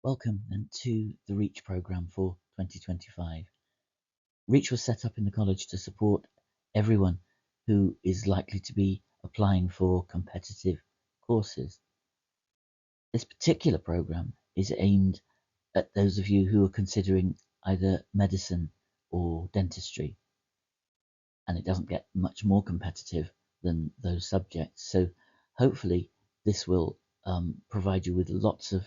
Welcome then to the REACH programme for 2025. REACH was set up in the college to support everyone who is likely to be applying for competitive courses. This particular programme is aimed at those of you who are considering either medicine or dentistry, and it doesn't get much more competitive than those subjects. So hopefully this will provide you with lots of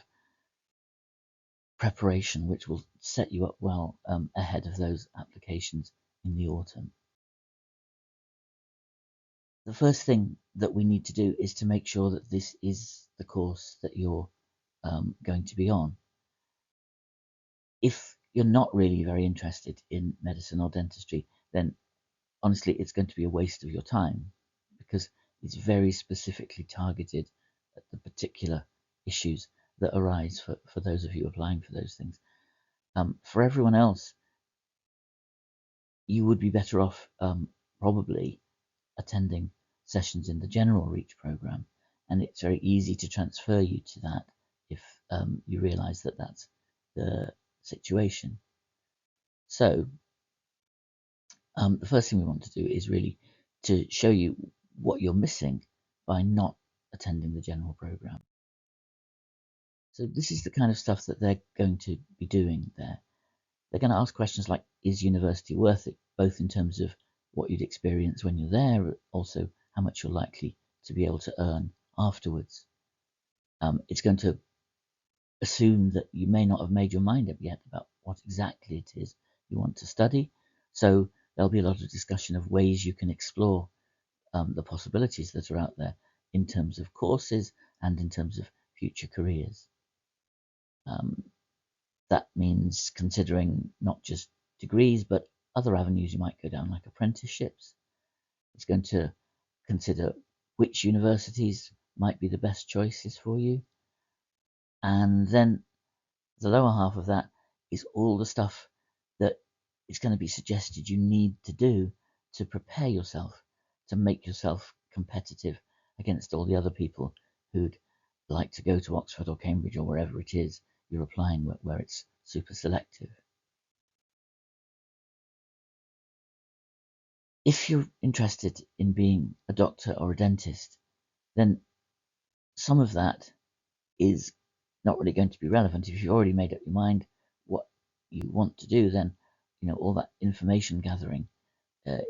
preparation, which will set you up well ahead of those applications in the autumn. The first thing that we need to do is to make sure that this is the course that you're going to be on. If you're not really very interested in medicine or dentistry, then honestly, it's going to be a waste of your time because it's very specifically targeted at the particular issues that arise for those of you applying for those things. For everyone else, you would be better off probably attending sessions in the general REACH program, and it's very easy to transfer you to that if you realize that that's the situation. So the first thing we want to do is really to show you what you're missing by not attending the general program. So this is the kind of stuff that they're going to be doing there. They're going to ask questions like, is university worth it? Both in terms of what you'd experience when you're there, also how much you're likely to be able to earn afterwards. It's going to assume that you may not have made your mind up yet about what exactly it is you want to study. So there'll be a lot of discussion of ways you can explore the possibilities that are out there in terms of courses and in terms of future careers. That means considering not just degrees, but other avenues you might go down, like apprenticeships. It's going to consider which universities might be the best choices for you. And then the lower half of that is all the stuff that is going to be suggested you need to do to prepare yourself, to make yourself competitive against all the other people who'd like to go to Oxford or Cambridge or wherever it is you're applying, where it's super selective. If you're interested in being a doctor or a dentist, then some of that is not really going to be relevant. If you've already made up your mind what you want to do, then all that information gathering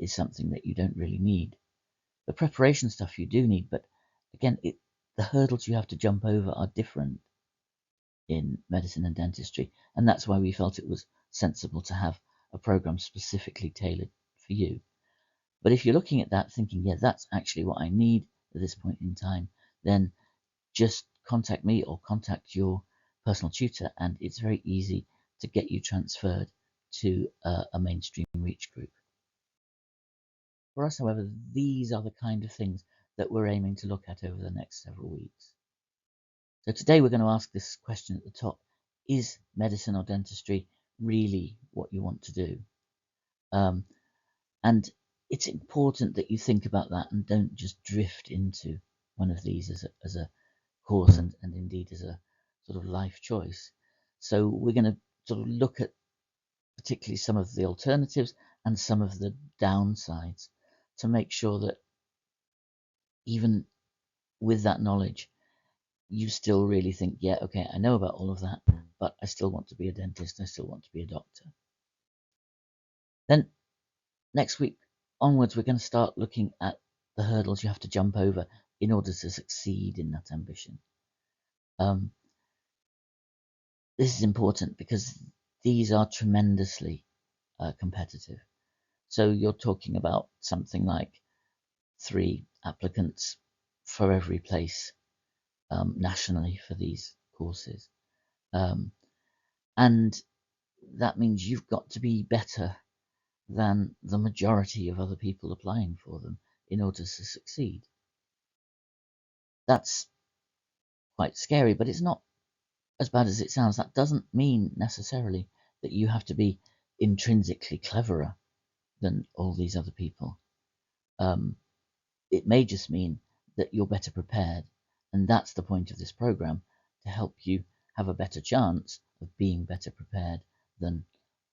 is something that you don't really need. The preparation stuff you do need, but again, the hurdles you have to jump over are different in medicine and dentistry, and that's why we felt it was sensible to have a program specifically tailored for you. But if you're looking at that thinking, yeah, that's actually what I need at this point in time, then just contact me or contact your personal tutor, and it's very easy to get you transferred to a mainstream REACH group. For us, however, these are the kind of things that we're aiming to look at over the next several weeks. So today we're going to ask this question at the top: is medicine or dentistry really what you want to do? And it's important that you think about that and don't just drift into one of these as a course and indeed as a sort of life choice. So we're going to sort of look at particularly some of the alternatives and some of the downsides to make sure that even with that knowledge, you still really think, yeah, okay, I know about all of that, but I still want to be a dentist, I still want to be a doctor. Then next week onwards, we're going to start looking at the hurdles you have to jump over in order to succeed in that ambition. This is important because these are tremendously competitive. So you're talking about something like 3 applicants for every place nationally for these courses. And that means you've got to be better than the majority of other people applying for them in order to succeed. That's quite scary, but it's not as bad as it sounds. That doesn't mean necessarily that you have to be intrinsically cleverer than all these other people. It may just mean that you're better prepared, and that's the point of this program, to help you have a better chance of being better prepared than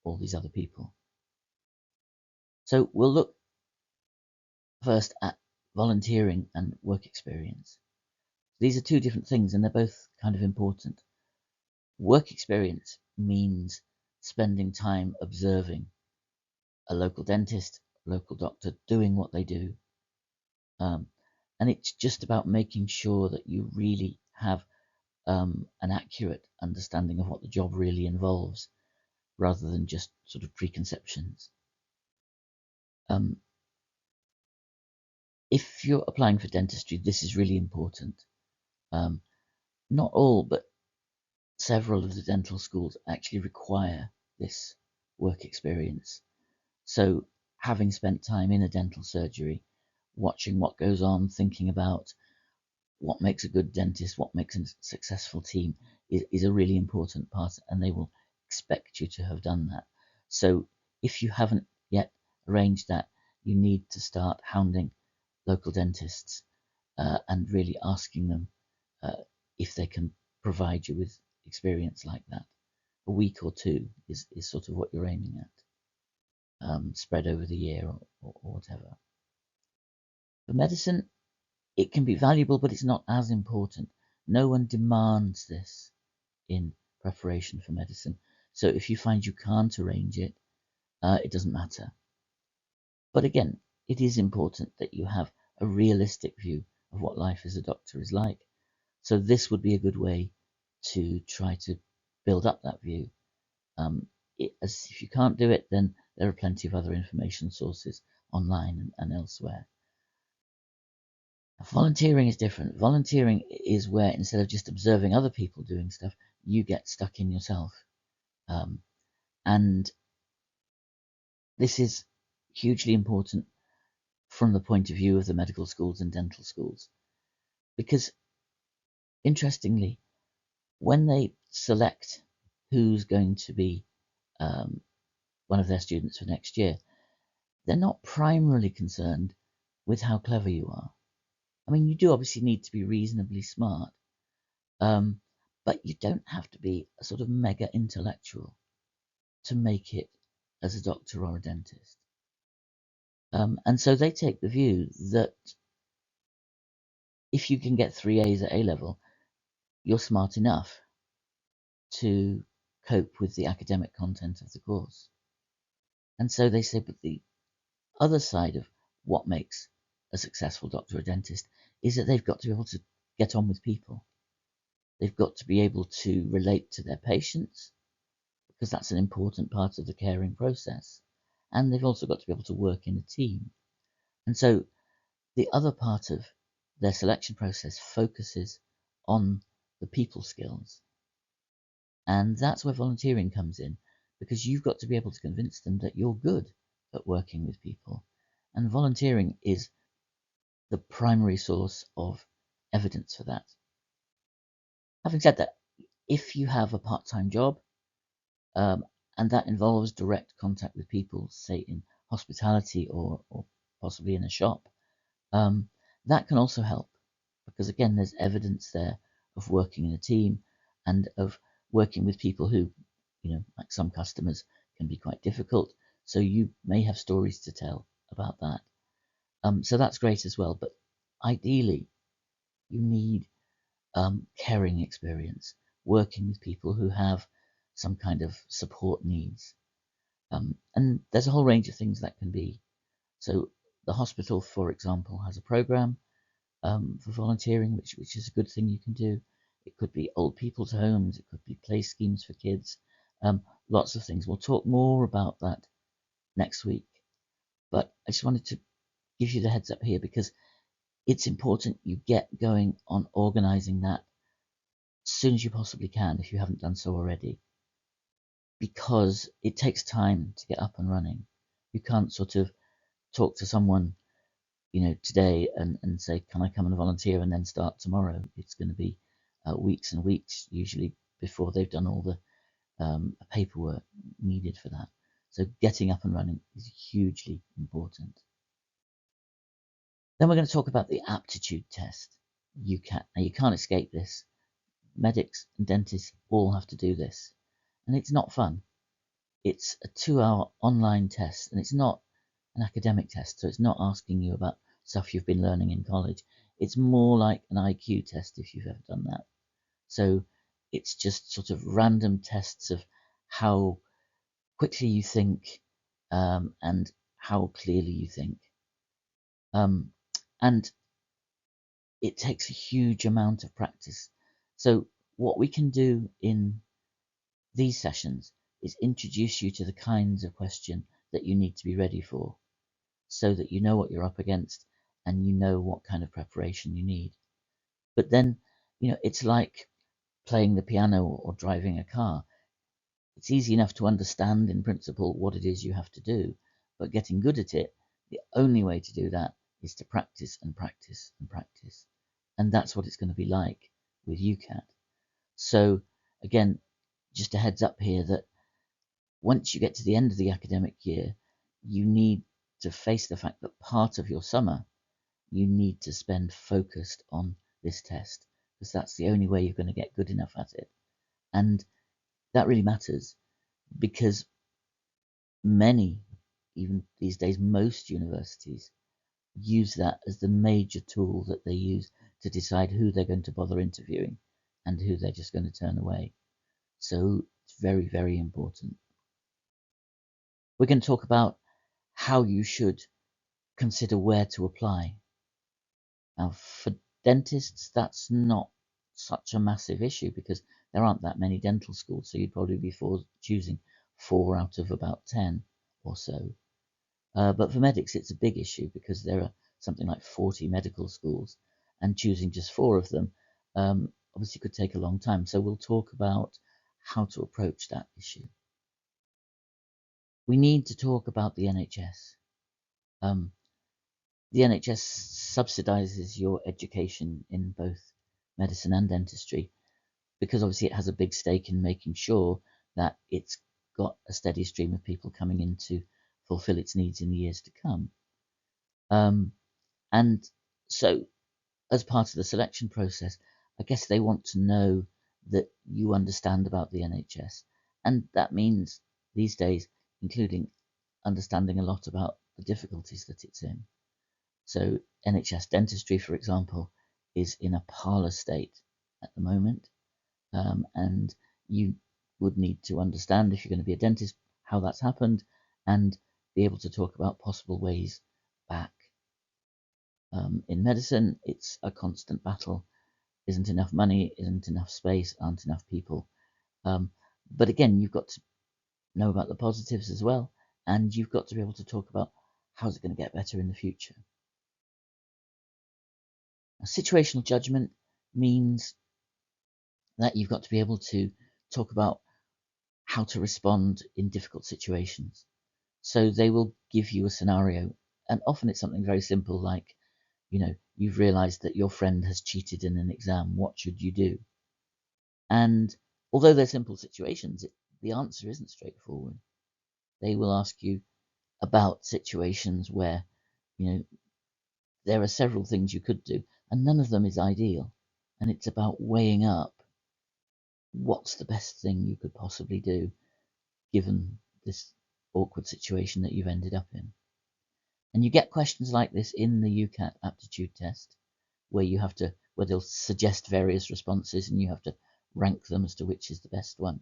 all these other people. So we'll look first at volunteering and work experience. These are two different things, and they're both kind of important. Work experience means spending time observing a local dentist, local doctor doing what they do. And it's just about making sure that you really have an accurate understanding of what the job really involves, rather than just sort of preconceptions. If you're applying for dentistry, this is really important. Not all, but several of the dental schools actually require this work experience. So having spent time in a dental surgery, watching what goes on, thinking about what makes a good dentist, what makes a successful team is a really important part, and they will expect you to have done that. So if you haven't yet arranged that, you need to start hounding local dentists and really asking them if they can provide you with experience like that. A week or two is sort of what you're aiming at, spread over the year or whatever. For medicine, it can be valuable, but it's not as important. No one demands this in preparation for medicine. So if you find you can't arrange it, it doesn't matter. But again, it is important that you have a realistic view of what life as a doctor is like. So this would be a good way to try to build up that view. If you can't do it, then there are plenty of other information sources online and elsewhere. Volunteering is different. Volunteering is where instead of just observing other people doing stuff, you get stuck in yourself. And this is hugely important from the point of view of the medical schools and dental schools. Because interestingly, when they select who's going to be one of their students for next year, they're not primarily concerned with how clever you are. I mean, you do obviously need to be reasonably smart, but you don't have to be a sort of mega intellectual to make it as a doctor or a dentist. And so they take the view that if you can get 3 A's at A level, you're smart enough to cope with the academic content of the course. And so they say, but the other side of what makes a successful doctor or dentist is that they've got to be able to get on with people. They've got to be able to relate to their patients, because that's an important part of the caring process. And they've also got to be able to work in a team. And so the other part of their selection process focuses on the people skills. And that's where volunteering comes in, because you've got to be able to convince them that you're good at working with people. And volunteering is the primary source of evidence for that. Having said that, if you have a part-time job, and that involves direct contact with people, say in hospitality or possibly in a shop, that can also help, because again, there's evidence there of working in a team and of working with people who, like some customers, can be quite difficult. So you may have stories to tell about that. So that's great as well. But ideally, you need caring experience, working with people who have some kind of support needs. And there's a whole range of things that can be. So the hospital, for example, has a program for volunteering, which is a good thing you can do. It could be old people's homes, it could be play schemes for kids, lots of things. We'll talk more about that next week. But I just wanted to give you the heads up here, because it's important you get going on organising that as soon as you possibly can, if you haven't done so already, because it takes time to get up and running. You can't sort of talk to someone, today and say, can I come and volunteer, and then start tomorrow. It's going to be weeks and weeks usually before they've done all the paperwork needed for that. So getting up and running is hugely important. Then we're going to talk about the aptitude test. Now you can't escape this. medics and dentists all have to do this. And it's not fun. It's a 2-hour online test, and it's not an academic test, so it's not asking you about stuff you've been learning in college. It's more like an IQ test if you've ever done that. So it's just sort of random tests of how quickly you think and how clearly you think. And it takes a huge amount of practice. So what we can do in these sessions is introduce you to the kinds of question that you need to be ready for, so that you know what you're up against and you know what kind of preparation you need. But then, it's like playing the piano or driving a car. It's easy enough to understand in principle what it is you have to do, but getting good at it, the only way to do that is to practice and practice and practice. And that's what it's going to be like with UCAT. So again, just a heads up here that once you get to the end of the academic year, you need to face the fact that part of your summer you need to spend focused on this test, because that's the only way you're going to get good enough at it. And that really matters, because many, even these days, most universities use that as the major tool that they use to decide who they're going to bother interviewing and who they're just going to turn away. So it's very, very important. We're going to talk about how you should consider where to apply. Now, for dentists, that's not such a massive issue because there aren't that many dental schools, so you'd probably be choosing 4 out of about 10 or so. But for medics, it's a big issue because there are something like 40 medical schools, and choosing just 4 of them obviously could take a long time. So we'll talk about how to approach that issue. We need to talk about the NHS. The NHS subsidises your education in both medicine and dentistry because obviously it has a big stake in making sure that it's got a steady stream of people coming in to fulfill its needs in the years to come. And so, as part of the selection process, I guess they want to know that you understand about the NHS. And that means these days, including understanding a lot about the difficulties that it's in. So NHS dentistry, for example, is in a parlour state at the moment. And you would need to understand, if you're going to be a dentist, how that's happened and be able to talk about possible ways back. In medicine, it's a constant battle. Isn't enough money, isn't enough space, aren't enough people. But again, you've got to know about the positives as well, and you've got to be able to talk about how's it going to get better in the future. Now, situational judgment means that you've got to be able to talk about how to respond in difficult situations. So they will give you a scenario, and often it's something very simple like, you've realized that your friend has cheated in an exam. What should you do? And although they're simple situations, the answer isn't straightforward. They will ask you about situations where, there are several things you could do, and none of them is ideal. And it's about weighing up what's the best thing you could possibly do given this awkward situation that you've ended up in. And you get questions like this in the UCAT aptitude test, where they'll suggest various responses and you have to rank them as to which is the best one.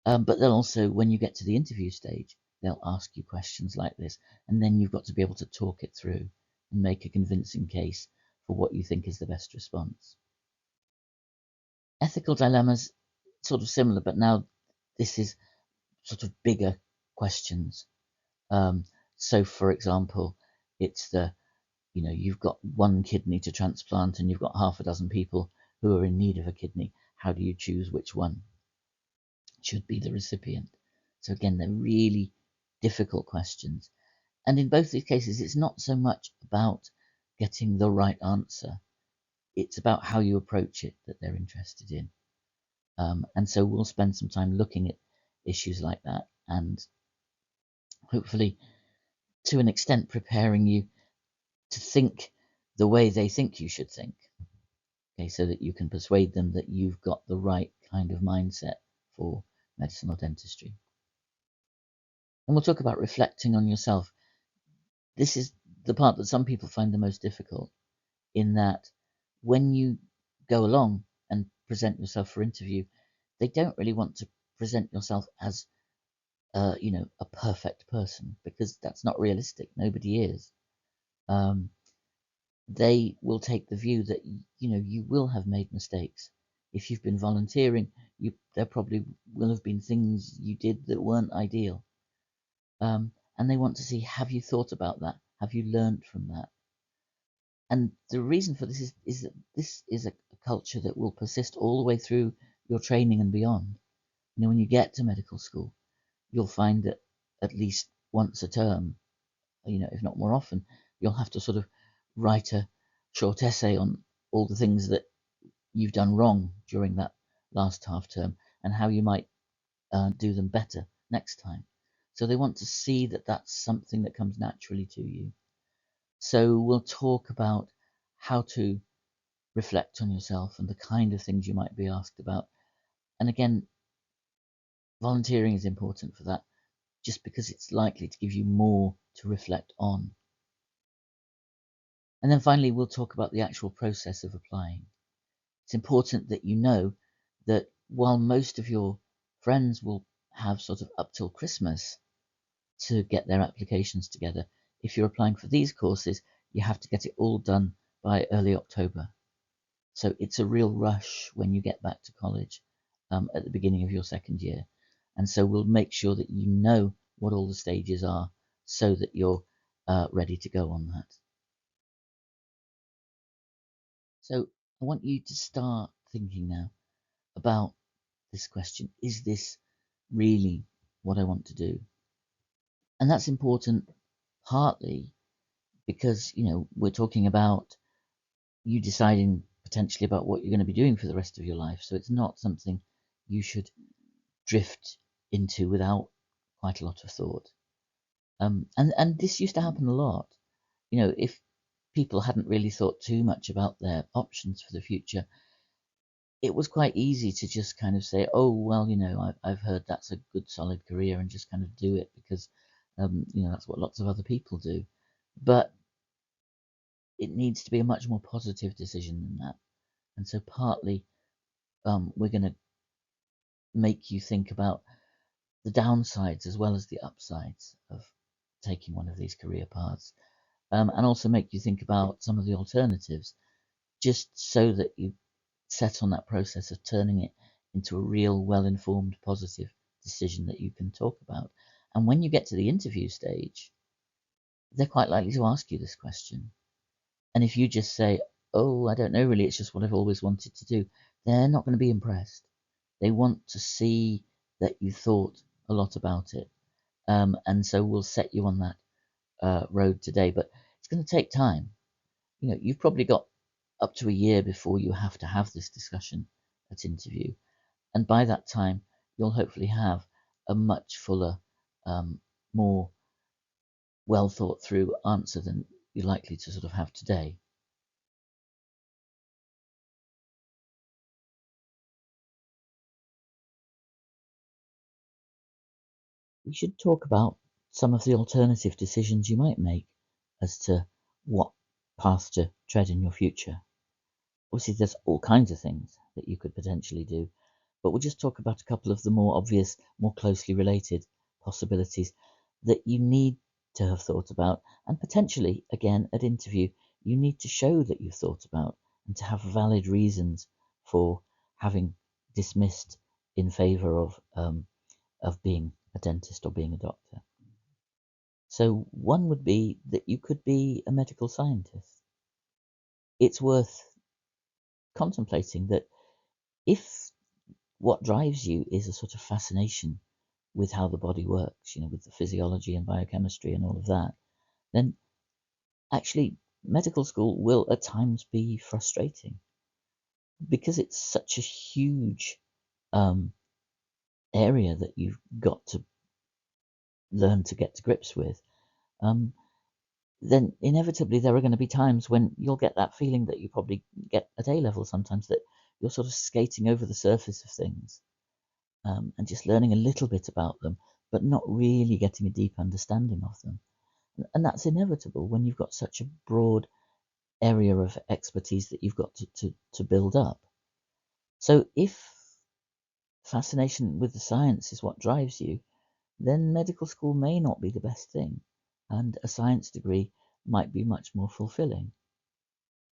But then also, when you get to the interview stage, they'll ask you questions like this, and then you've got to be able to talk it through and make a convincing case for what you think is the best response. Ethical dilemmas, sort of similar, but now this is sort of bigger questions. So, for example, it's you've got one kidney to transplant and you've got half a dozen people who are in need of a kidney. How do you choose which one should be the recipient? So again, they're really difficult questions. And in both these cases, it's not so much about getting the right answer. It's about how you approach it that they're interested in. And so we'll spend some time looking at issues like that and hopefully, to an extent, preparing you to think the way they think you should think. okay, so that you can persuade them that you've got the right kind of mindset for medicine or dentistry. And we'll talk about reflecting on yourself. This is the part that some people find the most difficult, in that when you go along and present yourself for interview, they don't really want to present yourself as a perfect person, because that's not realistic. Nobody is. They will take the view that you will have made mistakes. If you've been volunteering, there probably will have been things you did that weren't ideal. And they want to see, have you thought about that? Have you learned from that? And the reason for this is that this is a culture that will persist all the way through your training and beyond. When you get to medical school, you'll find that at least once a term, if not more often, you'll have to sort of write a short essay on all the things that you've done wrong during that last half term and how you might do them better next time. So they want to see that that's something that comes naturally to you. So we'll talk about how to reflect on yourself and the kind of things you might be asked about. And again, volunteering is important for that, just because it's likely to give you more to reflect on. And then finally, we'll talk about the actual process of applying. It's important that you know that while most of your friends will have sort of up till Christmas to get their applications together, if you're applying for these courses, you have to get it all done by early October. So it's a real rush when you get back to college at the beginning of your second year. And so we'll make sure that you know what all the stages are so that you're ready to go on that. So I want you to start thinking now about this question. Is this really what I want to do? And that's important partly because, we're talking about you deciding potentially about what you're going to be doing for the rest of your life. So it's not something you should drift into without quite a lot of thought. And this used to happen a lot. If people hadn't really thought too much about their options for the future, it was quite easy to just kind of say, oh, well, I've heard that's a good solid career, and just kind of do it because, that's what lots of other people do. But it needs to be a much more positive decision than that. And so partly we're going to make you think about the downsides as well as the upsides of taking one of these career paths, and also make you think about some of the alternatives, just so that you set on that process of turning it into a real, well-informed, positive decision that you can talk about. And when you get to the interview stage, they're quite likely to ask you this question. And if you just say, oh, I don't know really, it's just what I've always wanted to do, they're not going to be impressed. They want to see that you thought a lot about it. And so we'll set you on that road today, but it's going to take time. You've probably got up to a year before you have to have this discussion at interview. And by that time, you'll hopefully have a much fuller, more well thought through answer than you're likely to sort of have today. We should talk about some of the alternative decisions you might make as to what path to tread in your future. Obviously, there's all kinds of things that you could potentially do, but we'll just talk about a couple of the more obvious, more closely related possibilities that you need to have thought about, and potentially, again, at interview, you need to show that you've thought about and to have valid reasons for having dismissed in favour of being a dentist or being a doctor. So one would be that you could be a medical scientist. It's worth contemplating that if what drives you is a sort of fascination with how the body works, with the physiology and biochemistry and all of that, then actually medical school will at times be frustrating because it's such a huge area that you've got to learn to get to grips with. then inevitably there are going to be times when you'll get that feeling that you probably get at A level sometimes, that you're sort of skating over the surface of things, and just learning a little bit about them, but not really getting a deep understanding of them. And that's inevitable when you've got such a broad area of expertise that you've got to build up. So if fascination with the science is what drives you, then medical school may not be the best thing, and a science degree might be much more fulfilling.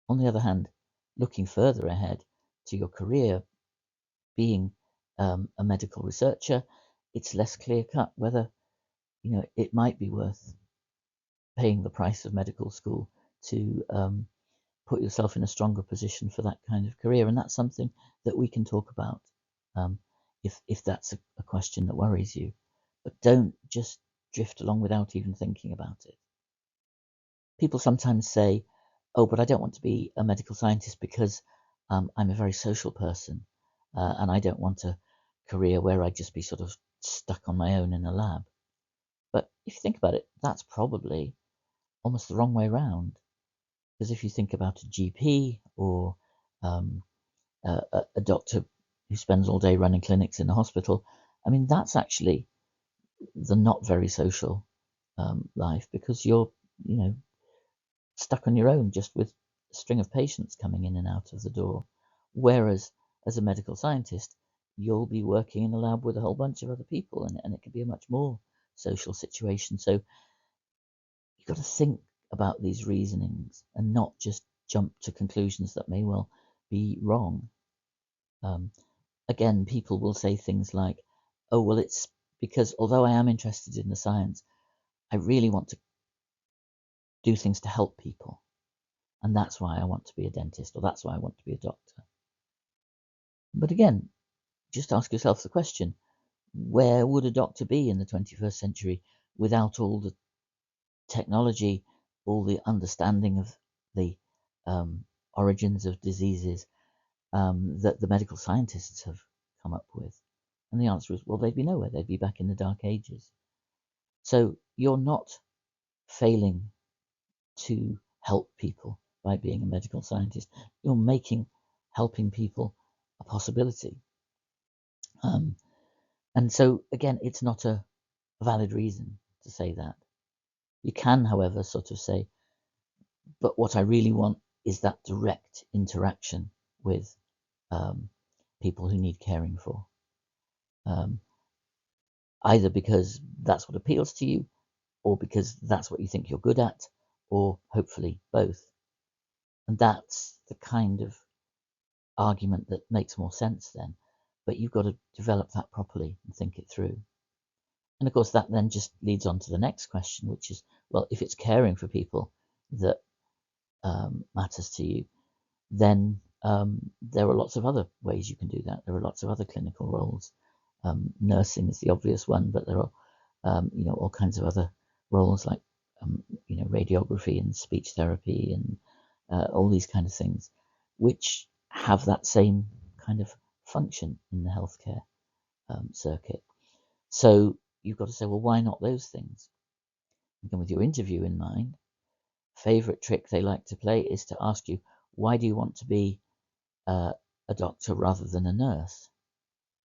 On the other hand, looking further ahead to your career, being a medical researcher, it's less clear cut whether it might be worth paying the price of medical school to put yourself in a stronger position for that kind of career, and that's something that we can talk about um, if that's a question that worries you. But don't just drift along without even thinking about it. People sometimes say, "Oh, but I don't want to be a medical scientist because I'm a very social person, and I don't want a career where I'd just be sort of stuck on my own in a lab." But if you think about it, that's probably almost the wrong way around. Because if you think about a GP or um, a doctor who spends all day running clinics in a hospital, I mean, that's actually the not very social life, because you're, you know, stuck on your own just with a string of patients coming in and out of the door. Whereas as a medical scientist, you'll be working in a lab with a whole bunch of other people, and it can be a much more social situation. So you've got to think about these reasonings and not just jump to conclusions that may well be wrong. Um, Again, people will say things like, "Oh, well, it's because although I am interested in the science, I really want to do things to help people. And that's why I want to be a dentist, or that's why I want to be a doctor." But again, just ask yourself the question, where would a doctor be in the 21st century without all the technology, all the understanding of the origins of diseases that the medical scientists have come up with? And the answer is, well, they'd be nowhere. They'd be back in the Dark Ages. So you're not failing to help people by being a medical scientist. You're making helping people a possibility. Um, and so, again, it's not a valid reason to say that. You can, however, sort of say, but what I really want is that direct interaction with um, people who need caring for. Um, Either because that's what appeals to you, or because that's what you think you're good at, or hopefully both. And that's the kind of argument that makes more sense then. But you've got to develop that properly and think it through. And of course, that then just leads on to the next question, which is, well, if it's caring for people that matters to you, then there are lots of other ways you can do that. There are lots of other clinical roles. Nursing is the obvious one, but there are all kinds of other roles like radiography and speech therapy and all these kind of things, which have that same kind of function in the healthcare circuit. So you've got to say, well, why not those things? Again, with your interview in mind, favorite trick they like to play is to ask you, why do you want to be uh, a doctor rather than a nurse?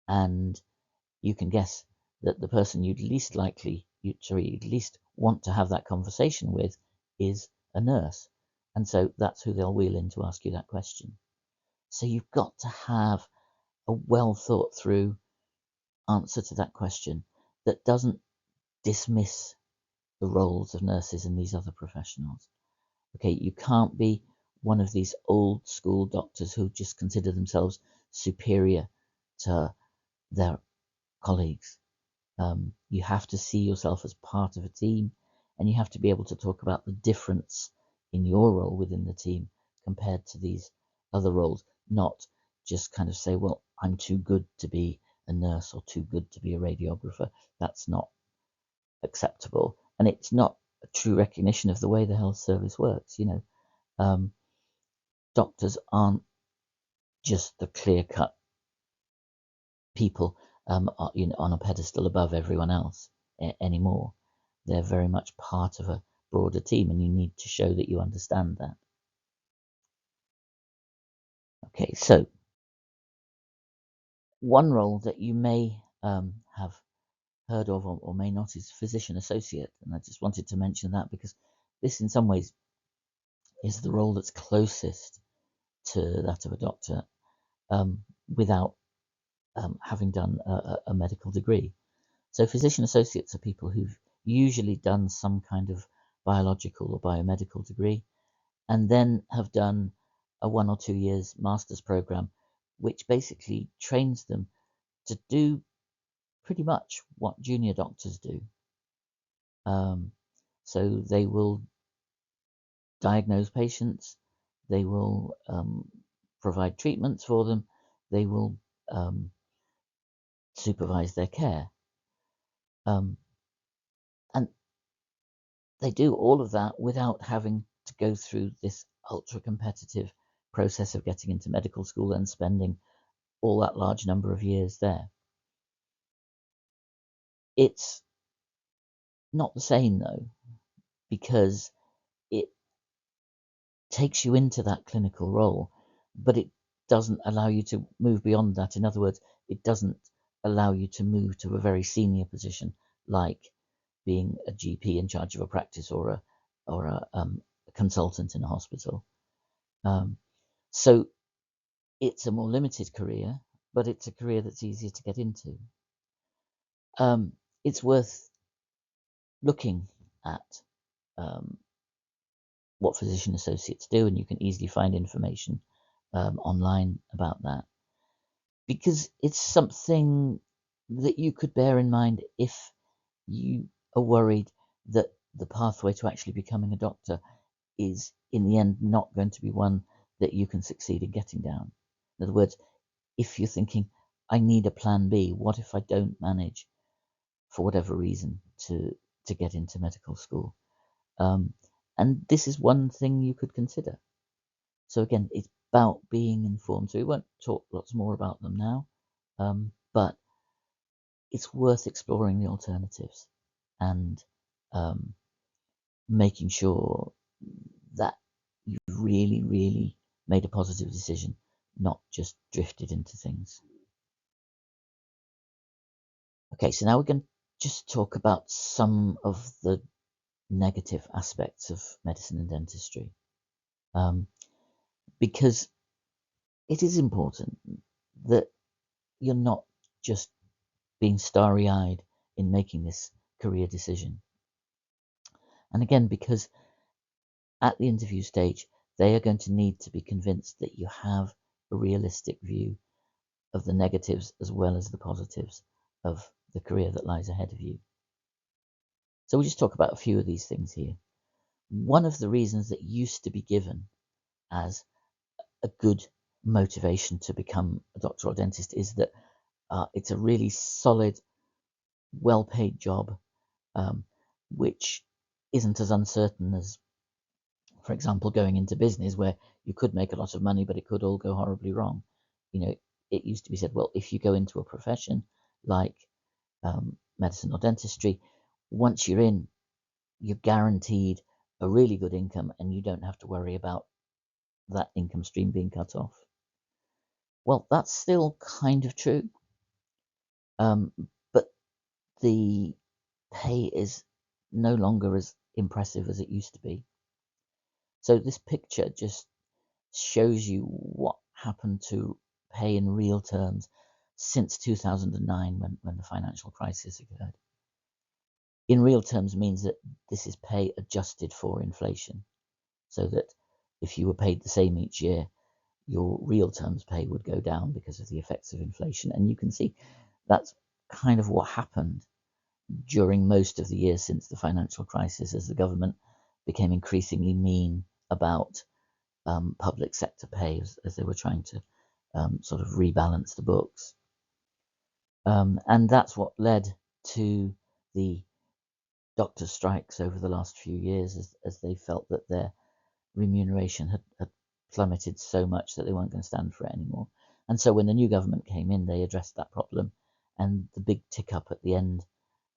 And you can guess that the person you'd least want to have that conversation with is a nurse. And so that's who they'll wheel in to ask you that question. So you've got to have a well thought through answer to that question that doesn't dismiss the roles of nurses and these other professionals. Okay, you can't be one of these old school doctors who just consider themselves superior to their colleagues. You have to see yourself as part of a team, and you have to be able to talk about the difference in your role within the team compared to these other roles, not just kind of say, well, I'm too good to be a nurse or too good to be a radiographer. That's not acceptable, and it's not a true recognition of the way the health service works. Doctors aren't just the clear-cut people on a pedestal above everyone else anymore. They're very much part of a broader team, and you need to show that you understand that. Okay, so one role that you may have heard of or may not is physician associate, and I just wanted to mention that because this in some ways is the role that's closest to that of a doctor without having done a medical degree. So physician associates are people who've usually done some kind of biological or biomedical degree and then have done a 1 or 2 years master's program, which basically trains them to do pretty much what junior doctors do. So they will diagnose patients, they will provide treatments for them, they will supervise their care. And they do all of that without having to go through this ultra competitive process of getting into medical school and spending all that large number of years there. It's not the same though, because it takes you into that clinical role, but it doesn't allow you to move beyond that. In other words, it doesn't allow you to move to a very senior position like being a GP in charge of a practice or a consultant in a hospital. So it's a more limited career, but it's a career that's easier to get into. It's worth looking at what physician associates do, and you can easily find information online about that, because it's something that you could bear in mind if you are worried that the pathway to actually becoming a doctor is in the end not going to be one that you can succeed in getting down. In other words, if you're thinking, I need a plan B, what if I don't manage for whatever reason to get into medical school? And this is one thing you could consider. So again, it's about being informed. So we won't talk lots more about them now, but it's worth exploring the alternatives and making sure that you've really, really made a positive decision, not just drifted into things. Okay, so now we're going to just talk about some of the negative aspects of medicine and dentistry, because it is important that you're not just being starry-eyed in making this career decision. And again, because at the interview stage, they are going to need to be convinced that you have a realistic view of the negatives as well as the positives of the career that lies ahead of you. So we'll just talk about a few of these things here. One of the reasons that used to be given as a good motivation to become a doctor or dentist is that it's a really solid, well-paid job, which isn't as uncertain as, for example, going into business where you could make a lot of money, but it could all go horribly wrong. You know, it used to be said, well, if you go into a profession like medicine or dentistry, once you're in, you're guaranteed a really good income and you don't have to worry about that income stream being cut off. Well, that's still kind of true, but the pay is no longer as impressive as it used to be. So this picture just shows you what happened to pay in real terms since 2009 when the financial crisis occurred. In real terms means that this is pay adjusted for inflation, so that if you were paid the same each year, your real terms pay would go down because of the effects of inflation. And you can see that's kind of what happened during most of the years since the financial crisis, as the government became increasingly mean about public sector pay as they were trying to sort of rebalance the books. And that's what led to the doctor strikes over the last few years, as they felt that their remuneration had plummeted so much that they weren't going to stand for it anymore. And so when the new government came in, they addressed that problem, and the big tick up at the end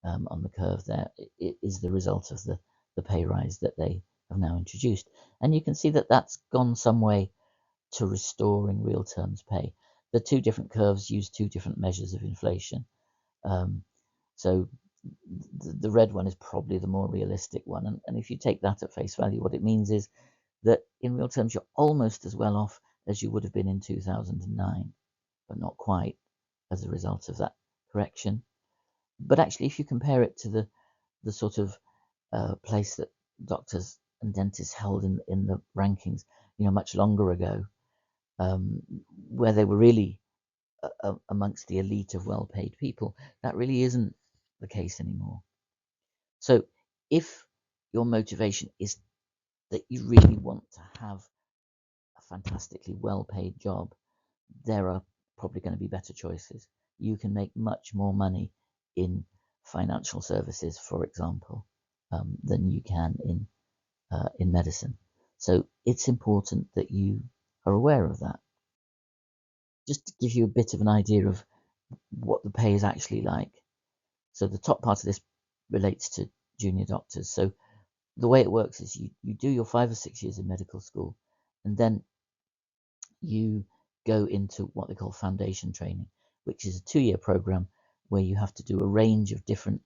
on the curve there is the result of the the pay rise that they have now introduced. And you can see that that's gone some way to restoring real terms pay. The two different curves use two different measures of inflation. So the red one is probably the more realistic one. And if you take that at face value, what it means is that in real terms, you're almost as well off as you would have been in 2009, but not quite as a result of that correction. But actually, if you compare it to the sort of place that doctors and dentists held in the rankings, much longer ago, where they were really amongst the elite of well-paid people, that really isn't the case anymore. So if your motivation is that you really want to have a fantastically well-paid job, there are probably going to be better choices. You can make much more money in financial services, for example, than you can in medicine. So it's important that you are aware of that. Just to give you a bit of an idea of what the pay is actually like. So the top part of this relates to junior doctors. So the way it works is you do your 5 or 6 years of medical school, and then you go into what they call foundation training, which is a 2-year program where you have to do a range of different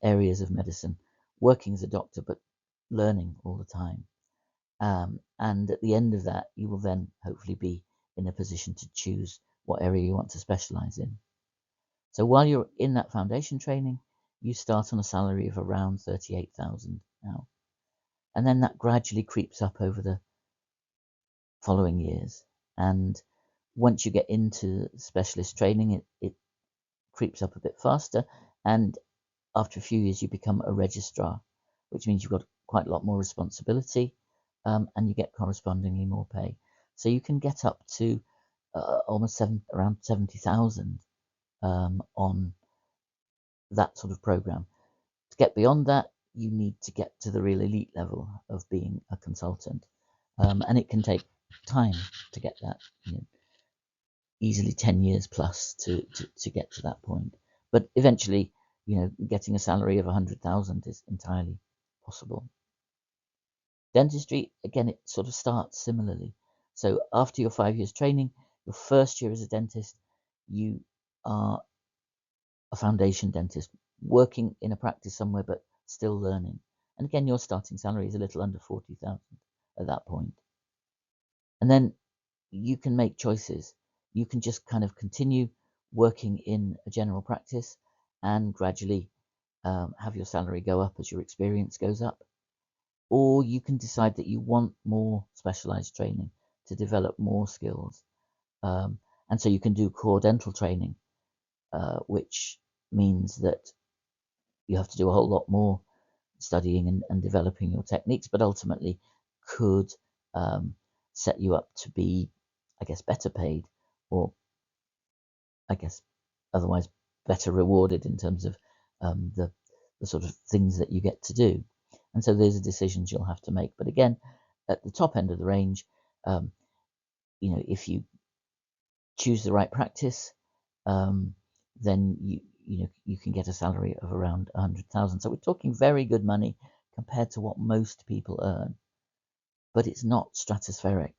areas of medicine, working as a doctor, but learning all the time. And at the end of that, you will then hopefully be in a position to choose what area you want to specialize in. So while you're in that foundation training, you start on a salary of around 38,000 now. And then that gradually creeps up over the following years. And once you get into specialist training, it creeps up a bit faster. And after a few years, you become a registrar, which means you've got quite a lot more responsibility, and you get correspondingly more pay. So you can get up to almost around 70,000 on that sort of program. To get beyond that, you need to get to the real elite level of being a consultant, and it can take time to get that. Easily 10 years plus to get to that point. But eventually, getting a salary of 100,000 is entirely possible. Dentistry, again, it sort of starts similarly. So after your 5 years training, your first year as a dentist, you are a foundation dentist working in a practice somewhere, but still learning. And again, your starting salary is a little under 40,000 at that point. And then you can make choices. You can just kind of continue working in a general practice and gradually have your salary go up as your experience goes up. Or you can decide that you want more specialized training to develop more skills. And so you can do core dental training, which means that you have to do a whole lot more studying and developing your techniques, but ultimately could set you up to be, I guess, better paid, or I guess otherwise better rewarded in terms of the sort of things that you get to do. And so those are decisions you'll have to make. But again, at the top end of the range, if you choose the right practice, then you can get a salary of around 100,000. So we're talking very good money compared to what most people earn, but it's not stratospheric.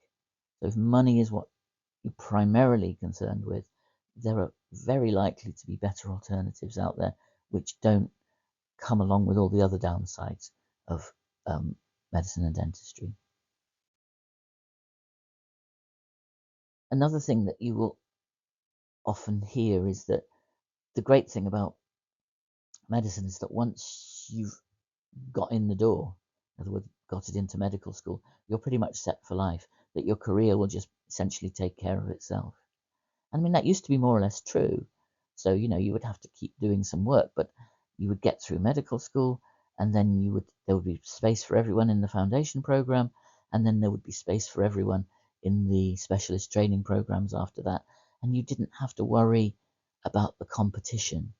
So if money is what you're primarily concerned with, there are very likely to be better alternatives out there which don't come along with all the other downsides of medicine and dentistry. Another thing that you will often hear is that the great thing about medicine is that once you've got in the door, in other words, got it into medical school, you're pretty much set for life, that your career will just essentially take care of itself. I mean, that used to be more or less true. So, you would have to keep doing some work, but you would get through medical school, and then there would be space for everyone in the foundation program, and then there would be space for everyone in the specialist training programs after that. And you didn't have to worry about the competition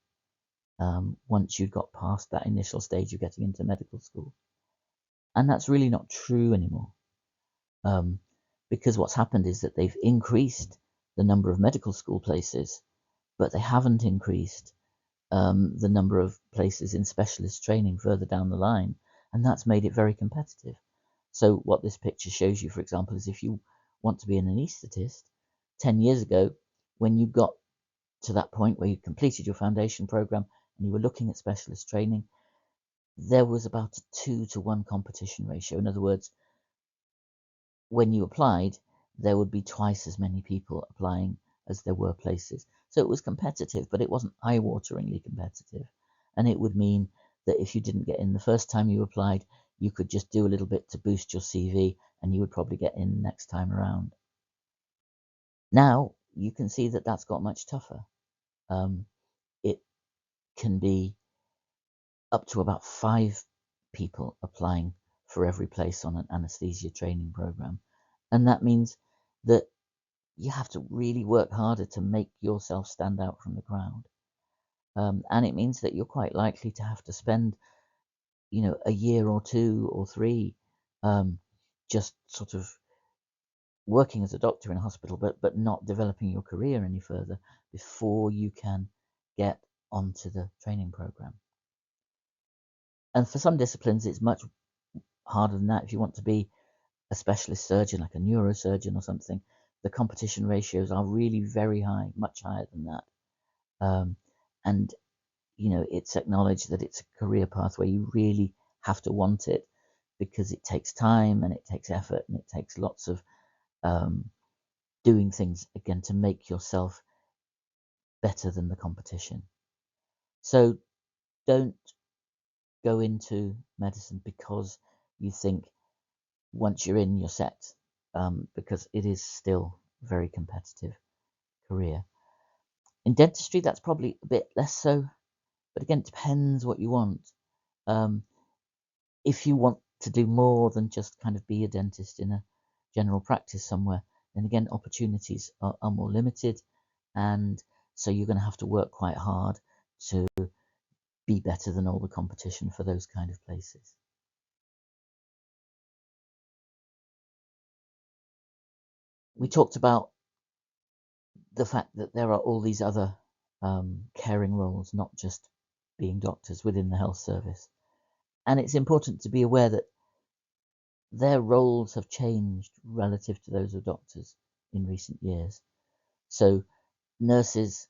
once you'd got past that initial stage of getting into medical school. And that's really not true anymore. Because what's happened is that they've increased the number of medical school places, but they haven't increased the number of places in specialist training further down the line. and that's made it very competitive. So what this picture shows you, for example, is if you want to be an anaesthetist, 10 years ago, when you got to that point where you completed your foundation program and you were looking at specialist training, there was about a 2-to-1 competition ratio. In other words, when you applied, there would be twice as many people applying as there were places. So it was competitive, but it wasn't eye-wateringly competitive. And it would mean that if you didn't get in the first time you applied, you could just do a little bit to boost your CV and you would probably get in next time around. Now you can see that that's got much tougher. It can be up to about 5 people applying for every place on an anesthesia training program. And that means that you have to really work harder to make yourself stand out from the crowd. And it means that you're quite likely to have to spend, a year or 2 or 3 just sort of working as a doctor in a hospital, but not developing your career any further before you can get onto the training program. And for some disciplines, it's much harder than that. If you want to be a specialist surgeon, like a neurosurgeon or something, the competition ratios are really very high, much higher than that. And it's acknowledged that it's a career path where you really have to want it, because it takes time and it takes effort and it takes lots of doing things again to make yourself better than the competition. So don't go into medicine because you think once you're in, you're set, because it is still a very competitive career. In dentistry, that's probably a bit less so, but again, it depends what you want. If you want to do more than just kind of be a dentist in a general practice somewhere, then again, opportunities are more limited, and so you're going to have to work quite hard to be better than all the competition for those kind of places. We talked about the fact that there are all these other caring roles, not just being doctors within the health service. And it's important to be aware that their roles have changed relative to those of doctors in recent years. So nurses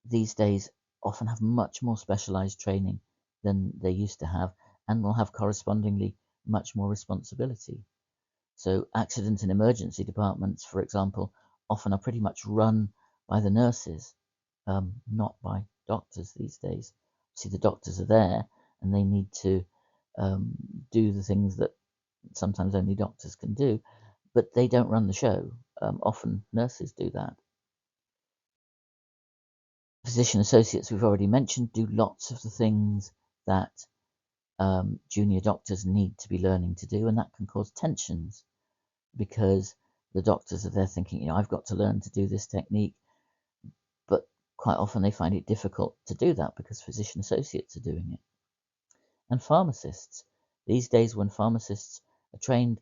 these days often have much more specialized training than they used to have, and will have correspondingly much more responsibility. So accident and emergency departments, for example, often are pretty much run by the nurses, not by doctors these days. See, the doctors are there and they need to do the things that sometimes only doctors can do, but they don't run the show. Often nurses do that. Physician associates, we've already mentioned, do lots of the things that junior doctors need to be learning to do, and that can cause tensions because the doctors are there thinking, I've got to learn to do this technique, but quite often they find it difficult to do that because physician associates are doing it. And pharmacists, these days when pharmacists are trained,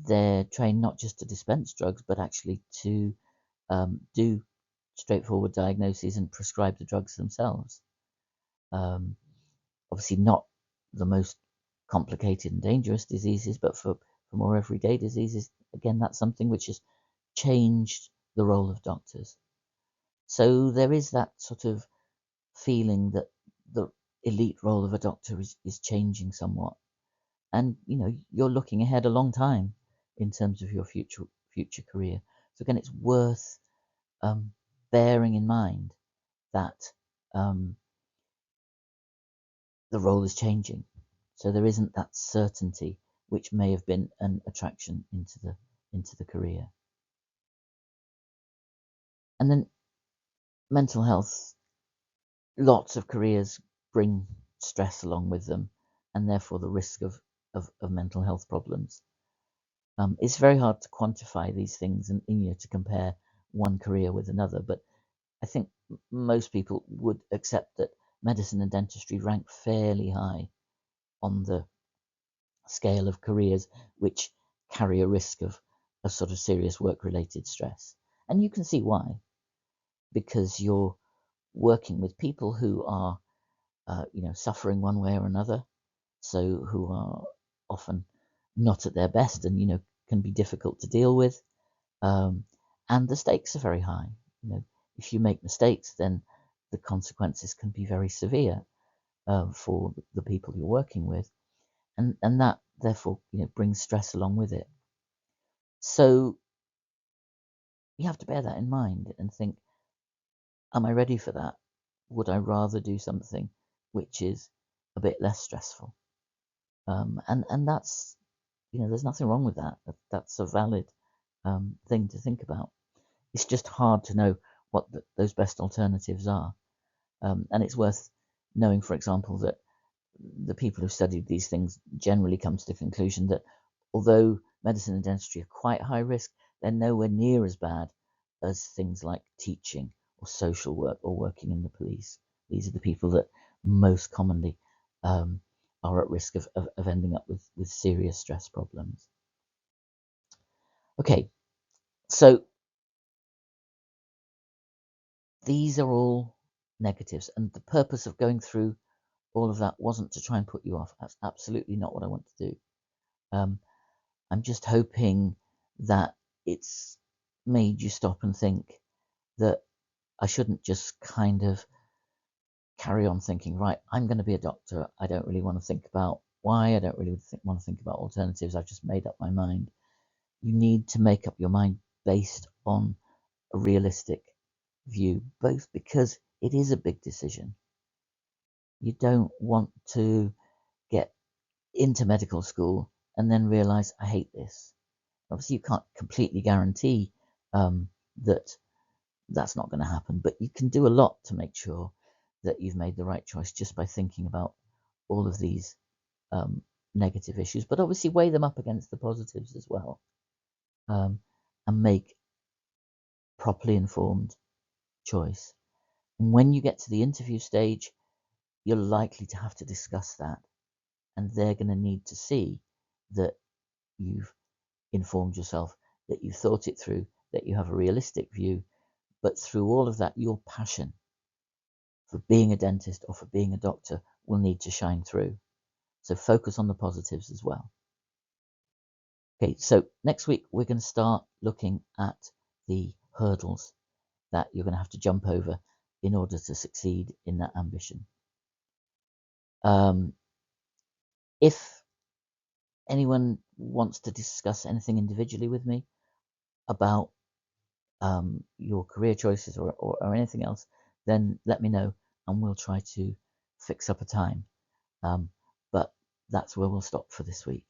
they're trained not just to dispense drugs, but actually to do straightforward diagnoses and prescribe the drugs themselves. Obviously not the most complicated and dangerous diseases, but for more everyday diseases, again, that's something which has changed the role of doctors. So there is that sort of feeling that the elite role of a doctor is changing somewhat. And, you're looking ahead a long time in terms of your future career. So again, it's worth bearing in mind that the role is changing. So there isn't that certainty which may have been an attraction into the career. And then mental health, lots of careers bring stress along with them, and therefore the risk of mental health problems. It's very hard to quantify these things and to compare one career with another, but I think most people would accept that medicine and dentistry rank fairly high on the scale of careers which carry a risk of sort of serious work-related stress. And you can see why, because you're working with people who are, suffering one way or another. so who are often not at their best and can be difficult to deal with, and the stakes are very high. If you make mistakes, then the consequences can be very severe for the people you're working with, and that therefore brings stress along with it. So you have to bear that in mind and think, am I ready for that? Would I rather do something which is a bit less stressful? And that's, there's nothing wrong with that. That's a valid thing to think about. It's just hard to know what those best alternatives are. And it's worth knowing, for example, that the people who studied these things generally come to the conclusion that although medicine and dentistry are quite high risk, they're nowhere near as bad as things like teaching or social work or working in the police. These are the people that most commonly are at risk of ending up with serious stress problems. Okay, so these are all negatives, and the purpose of going through all of that wasn't to try and put you off. That's absolutely not what I want to do. I'm just hoping that it's made you stop and think that I shouldn't just kind of carry on thinking, right, I'm going to be a doctor. I don't really want to think about why. I don't really want to think about alternatives. I've just made up my mind. You need to make up your mind based on a realistic view, both because it is a big decision. You don't want to get into medical school and then realize I hate this. Obviously, you can't completely guarantee that that's not going to happen, but you can do a lot to make sure that you've made the right choice just by thinking about all of these negative issues, but obviously weigh them up against the positives as well, and make properly informed choice. And when you get to the interview stage, you're likely to have to discuss that, and they're going to need to see that you've informed yourself, that you've thought it through, that you have a realistic view, but through all of that, your passion for being a dentist or for being a doctor will need to shine through. So focus on the positives as well. Okay, so next week we're going to start looking at the hurdles that you're going to have to jump over in order to succeed in that ambition. If anyone wants to discuss anything individually with me about your career choices or anything else, then let me know and we'll try to fix up a time. But that's where we'll stop for this week.